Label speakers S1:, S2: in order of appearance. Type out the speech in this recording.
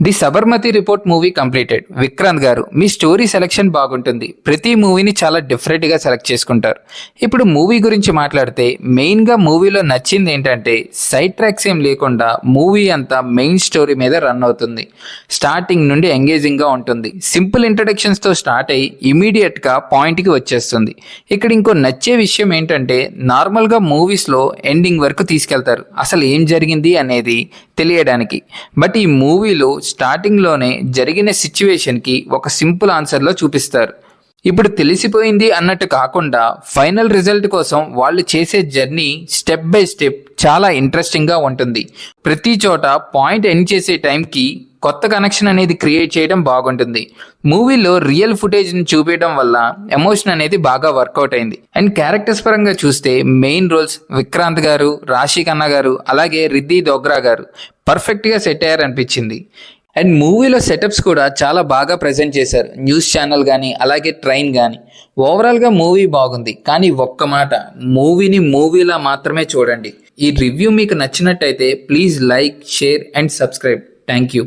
S1: The Sabarmati report movie completed. Vikrant గారు, మీ story selection బాగుంటుంది. ప్రతి మూవీని చాలా డిఫరెంట్గా సెలెక్ట్ చేసుకుంటారు. ఇప్పుడు మూవీ గురించి మాట్లాడితే మెయిన్గా మూవీలో నచ్చింది ఏంటంటే సైడ్ ట్రాక్స్ ఏం లేకుండా మూవీ అంతా మెయిన్ స్టోరీ మీద రన్ అవుతుంది. స్టార్టింగ్ నుండి ఎంగేజింగ్గా ఉంటుంది. సింపుల్ ఇంట్రడక్షన్స్తో స్టార్ట్ అయ్యి ఇమీడియట్గా పాయింట్కి వచ్చేస్తుంది. ఇక్కడ ఇంకో నచ్చే విషయం ఏంటంటే నార్మల్గా మూవీస్లో ఎండింగ్ వరకు తీసుకెళ్తారు అసలు ఏం జరిగింది అనేది తెలియడానికి. బట్ ఈ మూవీలో స్టార్టింగ్లోనే జరిగిన సిచ్యువేషన్కి ఒక సింపుల్ ఆన్సర్లో చూపిస్తారు. ఇప్పుడు తెలిసిపోయింది అన్నట్టు కాకుండా ఫైనల్ రిజల్ట్ కోసం వాళ్ళు చేసే జర్నీ స్టెప్ బై స్టెప్ చాలా ఇంట్రెస్టింగ్గా ఉంటుంది. ప్రతి చోట పాయింట్ ఎండ్ చేసే టైంకి కొత్త కనెక్షన్ అనేది క్రియేట్ చేయడం బాగుంటుంది. మూవీలో రియల్ ఫుటేజ్ని చూపించడం వల్ల ఎమోషన్ అనేది బాగా వర్కౌట్ అయింది. అండ్ క్యారెక్టర్స్ పరంగా చూస్తే మెయిన్ రోల్స్ విక్రాంత్ గారు, రాశి ఖన్నా గారు, అలాగే రిద్ధి డోగ్రా గారు పర్ఫెక్ట్గా సెట్ అయ్యారనిపించింది. అండ్ మూవీలో సెటప్స్ కూడా చాలా బాగా ప్రజెంట్ చేశారు. న్యూస్ ఛానల్ కానీ అలాగే ట్రైన్ కానీ. ఓవరాల్గా మూవీ బాగుంది. కానీ ఒక్క మాట, మూవీని మూవీలా మాత్రమే చూడండి. ఈ రివ్యూ మీకు నచ్చినట్టయితే please like, share and subscribe. Thank you.